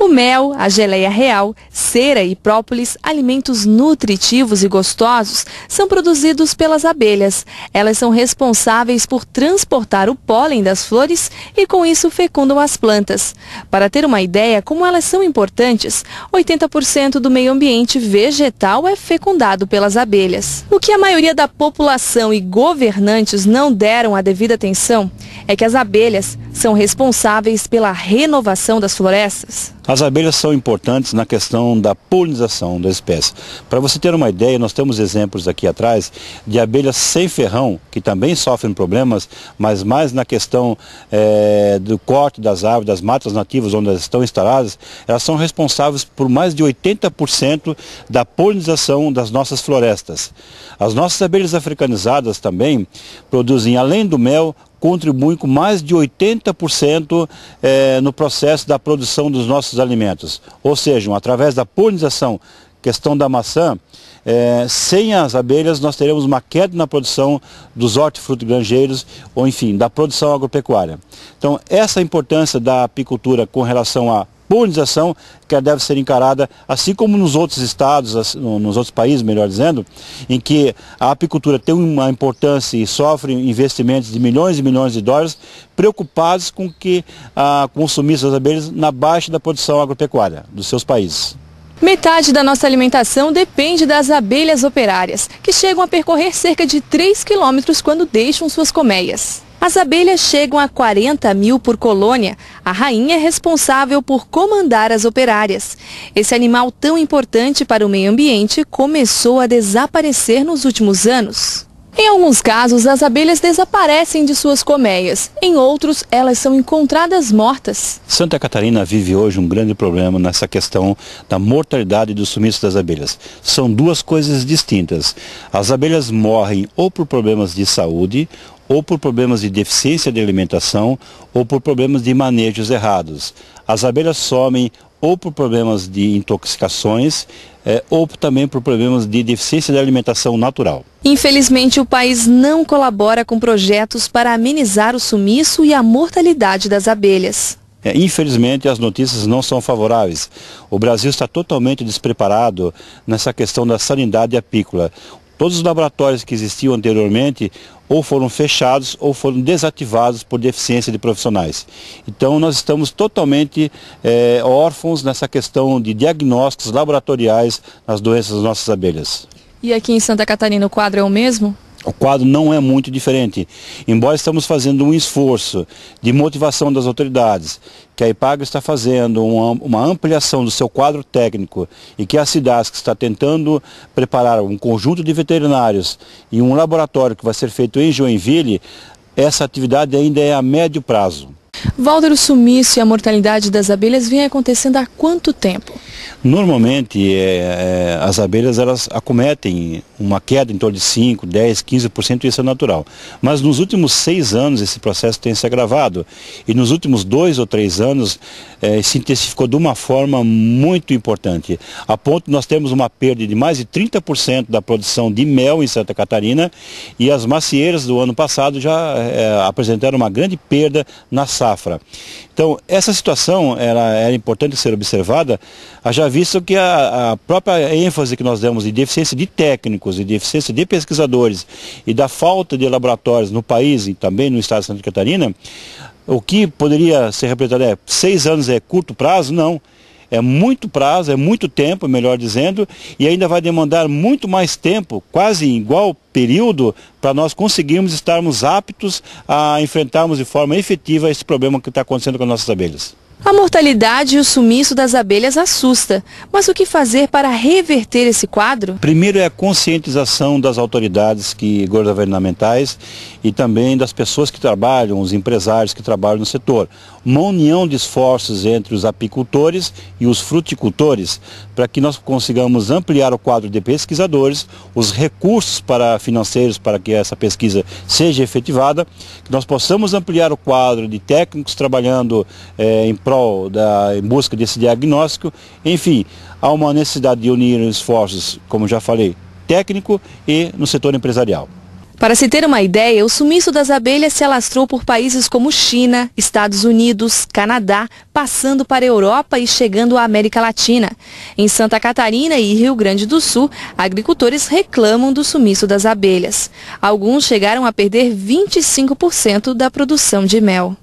O mel, a geleia real, cera e própolis, alimentos nutritivos e gostosos, são produzidos pelas abelhas. Elas são responsáveis por transportar o pólen das flores e com isso fecundam as plantas. Para ter uma ideia como elas são importantes, 80% do meio ambiente vegetal é fecundado pelas abelhas. O que a maioria da população e governantes não deram a devida atenção é que as abelhas são responsáveis pela renovação das florestas. As abelhas são importantes na questão da polinização da espécie. Para você ter uma ideia, nós temos exemplos aqui atrás de abelhas sem ferrão, que também sofrem problemas, mas mais na questão do corte das árvores, das matas nativas onde elas estão instaladas, elas são responsáveis por mais de 80% da polinização das nossas florestas. As nossas abelhas africanizadas também produzem, além do mel, contribuem com mais de 80% no processo da produção dos nossos alimentos. Ou seja, através da polinização, questão da maçã, sem as abelhas nós teremos uma queda na produção dos hortifrutigranjeiros, ou enfim, da produção agropecuária. Então, essa importância da apicultura com relação à polinização, que ela deve ser encarada, assim como nos outros estados, nos outros países, melhor dizendo, em que a apicultura tem uma importância e sofre investimentos de milhões e milhões de dólares, preocupados com que com o sumiço das abelhas na baixa da produção agropecuária dos seus países. Metade da nossa alimentação depende das abelhas operárias, que chegam a percorrer cerca de 3 quilômetros quando deixam suas colmeias. As abelhas chegam a 40 mil por colônia. A rainha é responsável por comandar as operárias. Esse animal tão importante para o meio ambiente começou a desaparecer nos últimos anos. Em alguns casos, as abelhas desaparecem de suas colmeias. Em outros, elas são encontradas mortas. Santa Catarina vive hoje um grande problema nessa questão da mortalidade e do sumiço das abelhas. São duas coisas distintas. As abelhas morrem ou por problemas de saúde, ou por problemas de deficiência de alimentação, ou por problemas de manejos errados. As abelhas somem ou por problemas de intoxicações, ou também por problemas de deficiência de alimentação natural. Infelizmente, o país não colabora com projetos para amenizar o sumiço e a mortalidade das abelhas. Infelizmente, as notícias não são favoráveis. O Brasil está totalmente despreparado nessa questão da sanidade apícola. Todos os laboratórios que existiam anteriormente ou foram fechados ou foram desativados por deficiência de profissionais. Então nós estamos totalmente órfãos nessa questão de diagnósticos laboratoriais nas doenças das nossas abelhas. E aqui em Santa Catarina o quadro é o mesmo? O quadro não é muito diferente, embora estamos fazendo um esforço de motivação das autoridades, que a IPAGRE está fazendo uma ampliação do seu quadro técnico e que a SIDASC está tentando preparar um conjunto de veterinários e um laboratório que vai ser feito em Joinville. Essa atividade ainda é a médio prazo. Walter, o sumiço e a mortalidade das abelhas vem acontecendo há quanto tempo? Normalmente as abelhas elas acometem uma queda em torno de 5, 10, 15%, isso é natural. Mas nos últimos 6 anos esse processo tem se agravado e nos últimos 2 ou 3 anos se intensificou de uma forma muito importante. A ponto de nós temos uma perda de mais de 30% da produção de mel em Santa Catarina e as macieiras do ano passado já apresentaram uma grande perda na safra. Então, essa situação era importante ser observada, já visto que a própria ênfase que nós demos de deficiência de técnicos e deficiência de pesquisadores e da falta de laboratórios no país e também no estado de Santa Catarina, o que poderia ser representado 6 anos é curto prazo? Não. É muito prazo, é muito tempo, melhor dizendo, e ainda vai demandar muito mais tempo, quase em igual período, para nós conseguirmos estarmos aptos a enfrentarmos de forma efetiva esse problema que está acontecendo com as nossas abelhas. A mortalidade e o sumiço das abelhas assusta, mas o que fazer para reverter esse quadro? Primeiro é a conscientização das autoridades governamentais e também das pessoas que trabalham, os empresários que trabalham no setor. Uma união de esforços entre os apicultores e os fruticultores para que nós consigamos ampliar o quadro de pesquisadores, os recursos financeiros para que essa pesquisa seja efetivada, que nós possamos ampliar o quadro de técnicos trabalhando em busca desse diagnóstico. Enfim, há uma necessidade de unir esforços, como já falei, técnico e no setor empresarial. Para se ter uma ideia, o sumiço das abelhas se alastrou por países como China, Estados Unidos, Canadá, passando para a Europa e chegando à América Latina. Em Santa Catarina e Rio Grande do Sul, agricultores reclamam do sumiço das abelhas. Alguns chegaram a perder 25% da produção de mel.